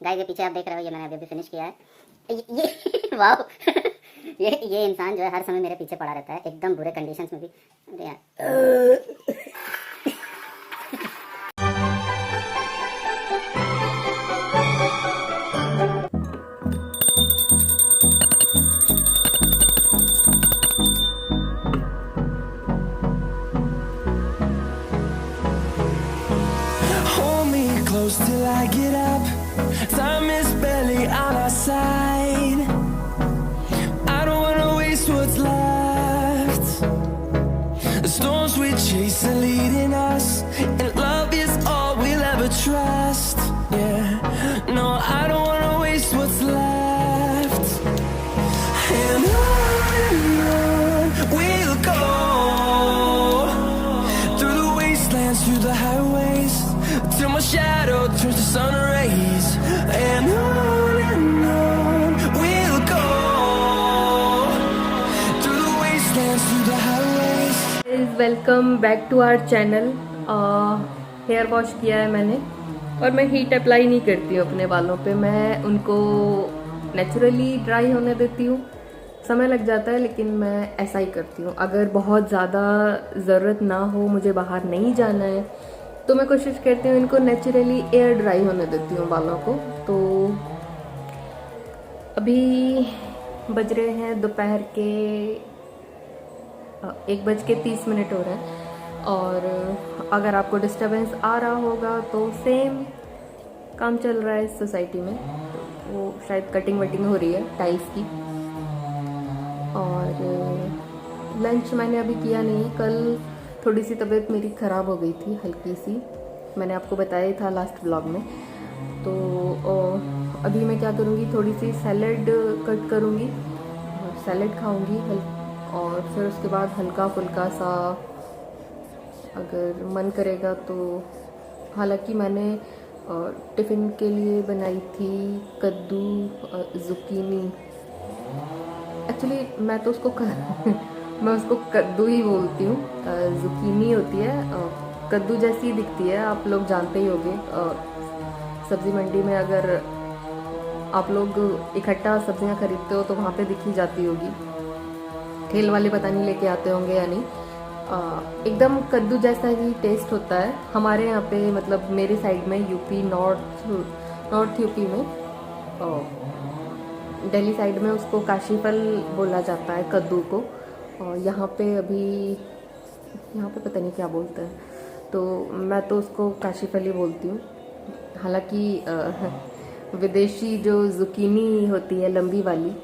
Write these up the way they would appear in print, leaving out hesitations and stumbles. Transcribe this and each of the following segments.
Guys ये पीछे आप देख रहे हो, ये मैंने अभी अभी फिनिश किया है। ये वाह ये इंसान जो है हर समय मेरे पीछे पड़ा रहता है, एकदम बुरे कंडीशंस में भी। अरे यार Hold me close till I get up. Time is barely on our side. I don't wanna waste what's left. The storms we chase are leading us, and love is all we'll ever trust. Yeah, no, I don't wanna waste what's left. And on we'll go, through the wastelands, through the highways, till my shadow turns to sun rays. And on we'll go, through the wastelands, through the highways. Welcome back to our channel. Hair wash किया है मैंने, और मैं heat apply नहीं करती हूँ अपने बालों पे। मैं उनको नेचुरली ड्राई होने देती हूँ। समय लग जाता है लेकिन मैं ऐसा ही करती हूँ। अगर बहुत ज़्यादा ज़रूरत ना हो, मुझे बाहर नहीं जाना है, तो मैं कोशिश करती हूँ इनको नेचुरली एयर ड्राई होने देती हूँ बालों को। तो अभी बज रहे हैं दोपहर के 1:30 हो रहे हैं। और अगर आपको डिस्टरबेंस आ रहा होगा तो सेम काम चल रहा है इस सोसाइटी में। वो शायद कटिंग वटिंग हो रही है टाइल्स की। और लंच मैंने अभी किया नहीं। कल थोड़ी सी तबीयत मेरी ख़राब हो गई थी, हल्की सी। मैंने आपको बताया था लास्ट व्लॉग में। तो अभी मैं क्या करूँगी, थोड़ी सी सैलड कट करूँगी, सैलड खाऊँगी, और फिर उसके बाद हल्का फुल्का सा अगर मन करेगा तो। हालांकि मैंने टिफ़िन के लिए बनाई थी कद्दू ज़ुकीनी। एक्चुअली मैं तो उसको मैं उसको कद्दू ही बोलती हूँ। ज़ुकीनी होती है, कद्दू जैसी दिखती है, आप लोग जानते ही होंगे। सब्ज़ी मंडी में अगर आप लोग इकट्ठा सब्जियाँ खरीदते हो तो वहाँ पे दिखी जाती होगी। ठेल वाले पता नहीं लेके आते होंगे या नहीं। एकदम कद्दू जैसा ही टेस्ट होता है। हमारे यहाँ पे मतलब मेरे साइड में यूपी नॉर्थ यूपी में, दिल्ली साइड में उसको काशी फल बोला जाता है कद्दू को। और यहाँ पे पता नहीं क्या बोलते हैं, तो मैं तो उसको काशी फल ही बोलती हूँ। हालांकि विदेशी जो ज़ुकीनी होती है लंबी वाली,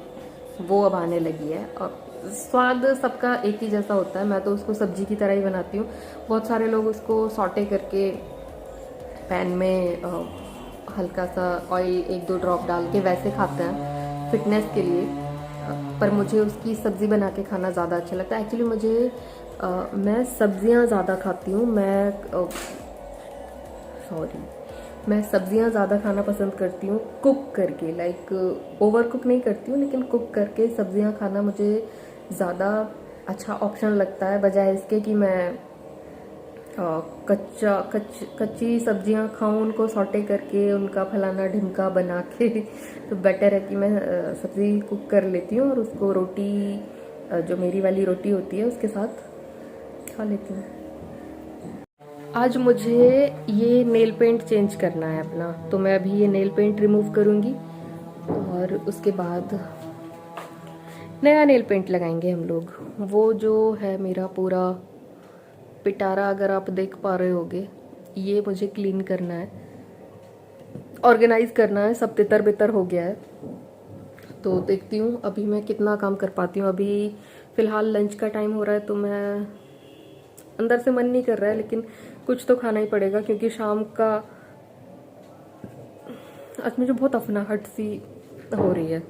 वो अब आने लगी है। और स्वाद सबका एक ही जैसा होता है। मैं तो उसको सब्जी की तरह ही बनाती हूँ। बहुत सारे लोग उसको सॉटे करके पैन में हल्का सा ऑयल 1-2 ड्रॉप डाल के वैसे खाते हैं फिटनेस के लिए। पर मुझे उसकी सब्ज़ी बना के खाना ज़्यादा अच्छा लगता है। एक्चुअली मैं सब्ज़ियाँ ज़्यादा खाती हूँ। मैं सब्ज़ियाँ ज़्यादा खाना पसंद करती हूँ कुक करके। लाइक ओवर कुक नहीं करती हूँ, लेकिन कुक करके सब्ज़ियाँ खाना मुझे ज़्यादा अच्छा ऑप्शन लगता है, बजाय इसके कि मैं कच्ची सब्जियां खाऊं, उनको सॉटे करके उनका फलाना ढिमका बना के। तो बेटर है कि मैं सब्ज़ी कुक कर लेती हूँ और उसको रोटी, जो मेरी वाली रोटी होती है, उसके साथ खा लेती हूँ। आज मुझे ये नेल पेंट चेंज करना है अपना, तो मैं अभी ये नेल पेंट रिमूव करूँगी और उसके बाद नया नेल पेंट लगाएंगे हम लोग। वो जो है मेरा पूरा पिटारा, अगर आप देख पा रहे होगे, ये मुझे क्लीन करना है, ऑर्गेनाइज करना है। सब तितर बितर हो गया है। तो देखती हूँ अभी मैं कितना काम कर पाती हूँ। अभी फ़िलहाल लंच का टाइम हो रहा है, तो मैं अंदर से मन नहीं कर रहा है, लेकिन कुछ तो खाना ही पड़ेगा, क्योंकि शाम का आज मुझे बहुत अफनाहट सी हो रही है।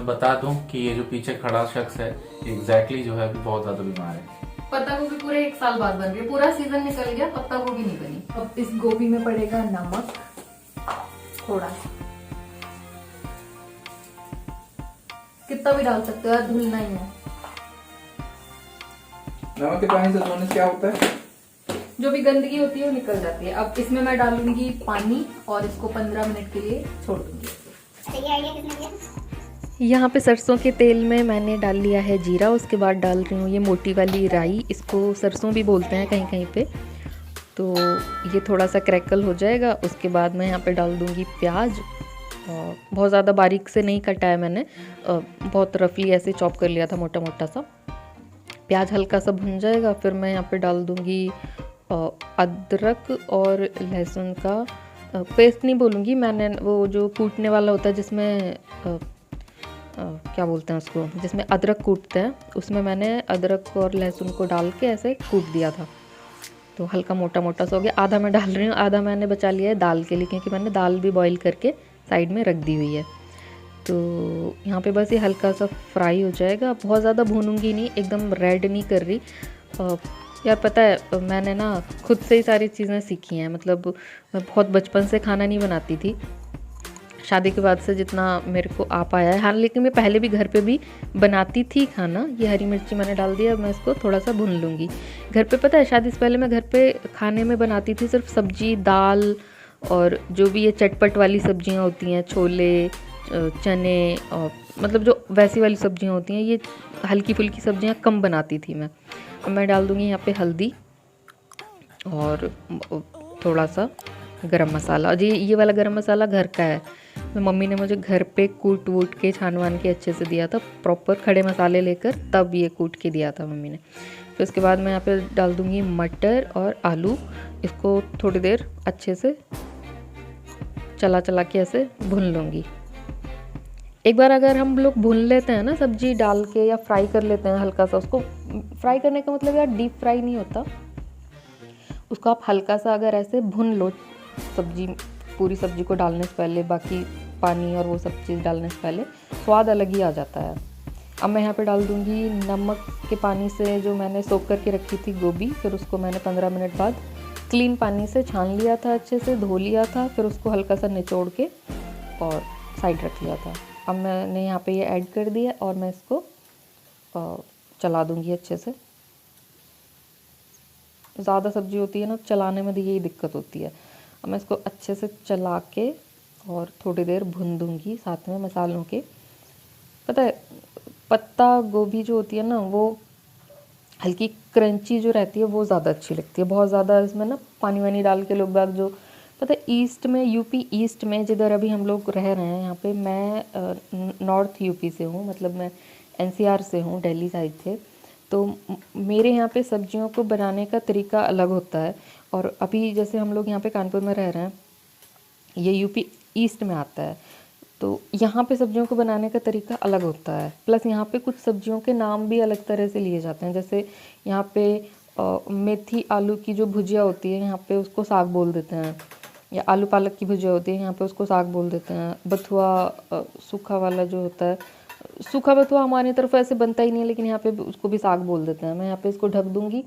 मैं बता दूं कि ये जो पीछे खड़ा शख्स है एग्जैक्टली जो है अभी बहुत ज्यादा बीमार है। पत्ता गोभी पूरे 1 साल बाद बन रही है, पूरा सीजन निकल गया, पत्ता गोभी नहीं बनी। अब इस गोभी में पड़ेगा नमक थोड़ा सा, कितना भी डाल सकते हो यार, धुलना ही है। नमक के पानी से धोने से क्या होता है? जो भी गंदगी होती है वो निकल जाती है। अब इसमें मैं डालूंगी पानी और इसको 15 मिनट के लिए छोड़ दूंगी। ये आइडिया किसने दिया? यहाँ पे सरसों के तेल में मैंने डाल लिया है जीरा, उसके बाद डाल रही हूँ ये मोटी वाली राई, इसको सरसों भी बोलते हैं कहीं कहीं पे। तो ये थोड़ा सा क्रैकल हो जाएगा, उसके बाद मैं यहाँ पे डाल दूँगी प्याज। और बहुत ज़्यादा बारीक से नहीं कटा है मैंने, बहुत रफली ऐसे चॉप कर लिया था मोटा मोटा सा। प्याज हल्का सा भुन जाएगा, फिर मैं यहाँ पे डाल दूँगी अदरक और लहसुन का पेस्ट नहीं बोलूँगी मैंने, वो जो कूटने वाला होता है जिसमें क्या बोलते हैं उसको, जिसमें अदरक कूटते हैं, उसमें मैंने अदरक और लहसुन को डाल के ऐसे कूट दिया था। तो हल्का मोटा मोटा सा हो गया। आधा मैं डाल रही हूँ, आधा मैंने बचा लिया है दाल के लिए, क्योंकि मैंने दाल भी बॉईल करके साइड में रख दी हुई है। तो यहाँ पे बस ये हल्का सा फ्राई हो जाएगा, बहुत ज़्यादा भूनूंगी नहीं, एकदम रेड नहीं कर रही। यार पता है मैंने ना खुद से ही सारी चीज़ें सीखी हैं, मतलब मैं बहुत बचपन से खाना नहीं बनाती थी, शादी के बाद से जितना मेरे को आ पाया है। हाँ लेकिन मैं पहले भी घर पे भी बनाती थी खाना। ये हरी मिर्ची मैंने डाल दिया, मैं इसको थोड़ा सा भून लूँगी। घर पे पता है शादी से पहले मैं घर पे खाने में बनाती थी सिर्फ सब्जी दाल, और जो भी ये चटपट वाली सब्जियां होती हैं, छोले चने, और मतलब जो वैसी वाली सब्जियां होती हैं, ये हल्की फुल्की सब्जियां कम बनाती थी मैं। अब मैं डाल दूँगी यहाँ पे हल्दी और थोड़ा सा गरम मसाला। जी ये वाला गरम मसाला घर का है, मम्मी ने मुझे घर पे कूट वूट के छानवान के अच्छे से दिया था, प्रॉपर खड़े मसाले लेकर तब ये कूट के दिया था मम्मी ने। फिर उसके बाद मैं यहाँ पे डाल दूँगी मटर और आलू, इसको थोड़ी देर अच्छे से चला चला के ऐसे भून लूँगी। एक बार अगर हम लोग भून लेते हैं ना सब्जी डाल के, या फ्राई कर लेते हैं हल्का सा, उसको फ्राई करने का मतलब यार डीप फ्राई नहीं होता, उसको आप हल्का सा अगर ऐसे भून लो सब्जी, पूरी सब्जी को डालने से पहले, बाकी पानी और वो सब चीज़ डालने से पहले, स्वाद अलग ही आ जाता है। अब मैं यहाँ पे डाल दूँगी नमक के पानी से जो मैंने सोख करके रखी थी गोभी, फिर उसको मैंने 15 मिनट बाद क्लीन पानी से छान लिया था, अच्छे से धो लिया था, फिर उसको हल्का सा निचोड़ के और साइड रख लिया था। अब मैंने यहाँ पे ये ऐड कर दिया और मैं इसको चला दूँगी अच्छे से। ज़्यादा सब्जी होती है ना चलाने में, यही दिक्कत होती है। अब मैं इसको अच्छे से चला के और थोड़ी देर भून दूँगी साथ में मसालों के। पता है पत्ता गोभी जो होती है ना, वो हल्की क्रंची जो रहती है वो ज़्यादा अच्छी लगती है। बहुत ज़्यादा इसमें ना पानी वानी डाल के लोग बाग जो, पता है ईस्ट में, यूपी ईस्ट में जिधर अभी हम लोग रह रहे हैं, यहाँ पे मैं नॉर्थ यूपी से हूँ, मतलब मैं एनसीआर से हूँ, दिल्ली साइड से। तो मेरे यहाँ पे सब्जियों को बनाने का तरीका अलग होता है, और अभी जैसे हम लोग यहाँ पे कानपुर में रह रहे हैं, ये यूपी ईस्ट में आता है, तो यहाँ पे सब्जियों को बनाने का तरीका अलग होता है। प्लस यहाँ पे कुछ सब्जियों के नाम भी अलग तरह से लिए जाते हैं। जैसे यहाँ पे मेथी आलू की जो भुजिया होती है, यहाँ पे उसको साग बोल देते हैं, या आलू पालक की भुजिया होती है, यहाँ पे उसको साग बोल देते हैं। बथुआ सूखा वाला जो होता है, सूखा बथुआ हमारी तरफ ऐसे बनता ही नहीं है, लेकिन यहाँ पे उसको भी साग बोल देते हैं। मैं यहाँ पे इसको ढक दूँगी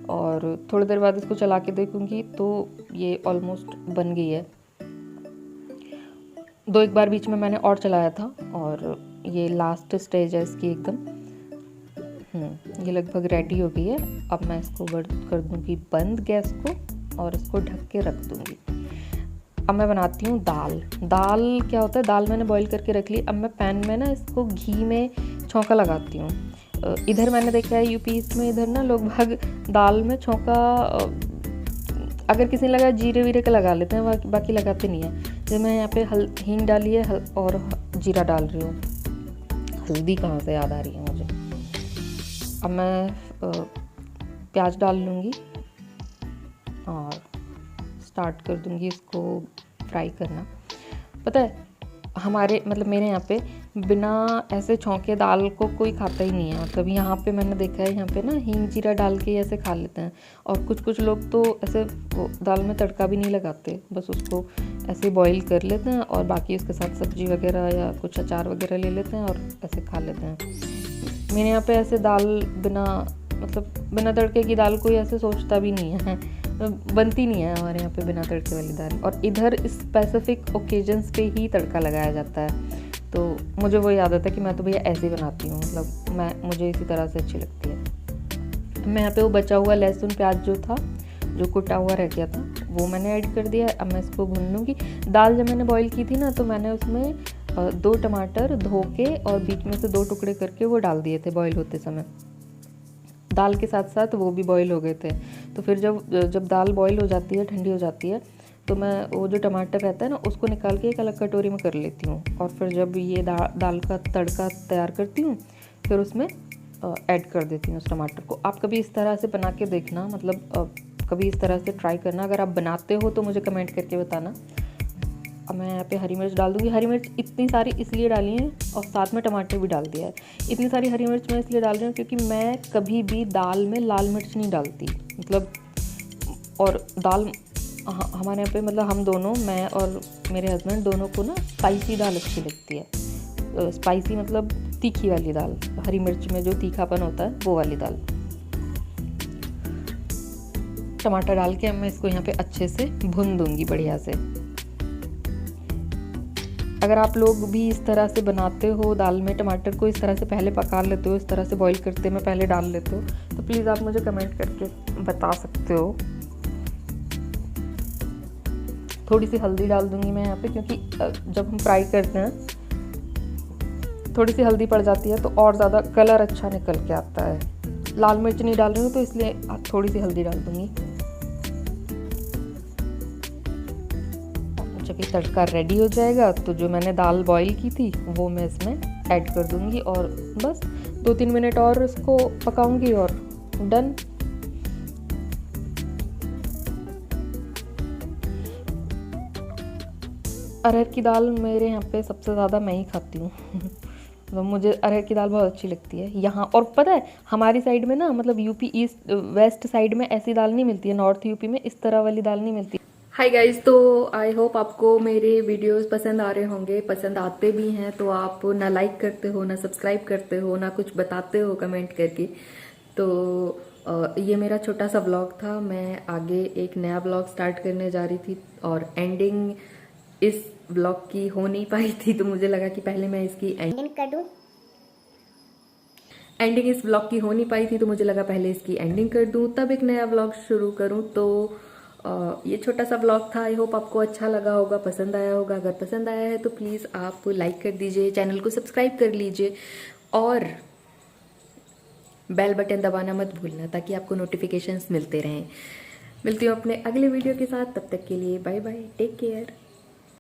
और थोड़ी देर बाद इसको चला के देखूँगी, तो ये ऑलमोस्ट बन गई है। 2-1 बार बीच में मैंने और चलाया था, और ये लास्ट स्टेज है इसकी एकदम। ये लगभग रेडी हो गई है। अब मैं इसको कर दूँगी बंद गैस को और इसको ढक के रख दूँगी। अब मैं बनाती हूँ दाल। दाल क्या होता है, दाल मैंने बॉईल करके रख ली। अब मैं पैन में ना इसको घी में छौंका लगाती हूँ। इधर मैंने देखा है यूपी ईस्ट में, इधर ना लोग भाग दाल में छौंका अगर किसी ने लगा जीरे वीरे का लगा लेते हैं, बाकी लगाते नहीं है। जैसे मैं यहाँ पे हींग डाली है और जीरा डाल रही हूँ। हल्दी कहाँ से याद आ रही है मुझे। अब मैं प्याज डाल लूँगी और स्टार्ट कर दूँगी इसको फ्राई करना। पता है हमारे मतलब मेरे यहाँ पे बिना ऐसे छौंके दाल को कोई खाता ही नहीं है। मतलब यहाँ पे मैंने देखा है, यहाँ पे ना हींग जीरा डाल के ऐसे खा लेते हैं, और कुछ कुछ लोग तो ऐसे दाल में तड़का भी नहीं लगाते, बस उसको ऐसे बॉईल कर लेते हैं और बाकी उसके साथ सब्जी वगैरह या कुछ अचार वगैरह ले लेते हैं और ऐसे खा लेते हैं। मेरे यहाँ पे ऐसे दाल बिना मतलब बिना तड़के की दाल कोई ऐसे सोचता भी नहीं है, बनती नहीं है हमारे यहाँ पे बिना तड़के वाली दाल। और इधर स्पेसिफिक ओकेजन्स पे ही तड़का लगाया जाता है, तो मुझे वही आदत है कि मैं तो भैया ऐसे ही बनाती हूँ, मतलब मुझे इसी तरह से अच्छी लगती है। मैं यहाँ पे वो बचा हुआ लहसुन प्याज जो था, जो कुटा हुआ रह गया था, वो मैंने ऐड कर दिया। अब मैं इसको भून लूँगी। दाल जब मैंने बॉईल की थी ना, तो मैंने उसमें 2 टमाटर धो के और बीच में से 2 टुकड़े करके वो डाल दिए थे बॉईल होते समय। दाल के साथ साथ वो भी बॉईल हो गए थे। तो फिर जब दाल बॉईल हो जाती है, ठंडी हो जाती है, तो मैं वो जो टमाटर रहता है ना, उसको निकाल के एक अलग कटोरी में कर लेती हूँ। और फिर जब ये दाल का तड़का तैयार करती हूँ, फिर उसमें ऐड कर देती हूँ उस टमाटर को। आप कभी इस तरह से बना के देखना, मतलब कभी इस तरह से ट्राई करना। अगर आप बनाते हो तो मुझे कमेंट करके बताना। अब मैं यहाँ पे हरी मिर्च डाल दूँगी। हरी मिर्च इतनी सारी इसलिए डाली है और साथ में टमाटर भी डाल दिया है। इतनी सारी हरी मिर्च मैं इसलिए डाल रही हूँ क्योंकि मैं कभी भी दाल में लाल मिर्च नहीं डालती, मतलब। और दाल हमारे यहाँ पे, मतलब हम दोनों, मैं और मेरे हस्बैंड दोनों को ना स्पाइसी दाल अच्छी लगती है। स्पाइसी मतलब तीखी वाली दाल, हरी मिर्च में जो तीखापन होता है वो वाली दाल। टमाटर डाल के अब मैं इसको यहाँ पे अच्छे से भून दूंगी बढ़िया से। अगर आप लोग भी इस तरह से बनाते हो, दाल में टमाटर को इस तरह से पहले पका लेते हो, इस तरह से बॉईल करते में पहले डाल लेते हो, तो प्लीज़ आप मुझे कमेंट करके बता सकते हो। थोड़ी सी हल्दी डाल दूंगी मैं यहाँ पे, क्योंकि जब हम फ्राई करते हैं थोड़ी सी हल्दी पड़ जाती है तो और ज़्यादा कलर अच्छा निकल के आता है। लाल मिर्च नहीं डाल रही हूँ तो इसलिए थोड़ी सी हल्दी डाल दूंगी। जब ये तड़का रेडी हो जाएगा तो जो मैंने दाल बॉईल की थी वो मैं इसमें ऐड कर दूंगी और बस 2-3 मिनट और इसको पकाऊंगी और डन। अरहर की दाल मेरे यहाँ पे सबसे ज़्यादा मैं ही खाती हूँ तो मुझे अरहर की दाल बहुत अच्छी लगती है यहाँ। और पता है हमारी साइड में ना, मतलब यूपी ईस्ट वेस्ट साइड में ऐसी दाल नहीं मिलती है, नॉर्थ यूपी में इस तरह वाली दाल नहीं मिलती। हाय गाइस, तो आई होप आपको मेरे वीडियोस पसंद आ रहे होंगे। पसंद आते भी हैं तो आप ना लाइक करते हो, ना सब्सक्राइब करते हो, ना कुछ बताते हो कमेंट करके। तो ये मेरा छोटा सा व्लॉग था। मैं आगे एक नया व्लॉग स्टार्ट करने जा रही थी और एंडिंग इस व्लॉग की हो नहीं पाई थी, तो मुझे लगा कि पहले मैं इसकी एंडिंग कर दूं। एंडिंग इस व्लॉग की हो नहीं पाई थी तो मुझे लगा पहले इसकी एंडिंग कर दूं, तब एक नया व्लॉग शुरू करूं। तो ये छोटा सा व्लॉग था। आई होप आपको अच्छा लगा होगा, पसंद आया होगा। अगर पसंद आया है तो प्लीज़ आप लाइक कर दीजिए, चैनल को सब्सक्राइब कर लीजिए और बेल बटन दबाना मत भूलना ताकि आपको नोटिफिकेशंस मिलते रहें। मिलती हूँ अपने अगले वीडियो के साथ, तब तक के लिए बाय बाय, टेक केयर।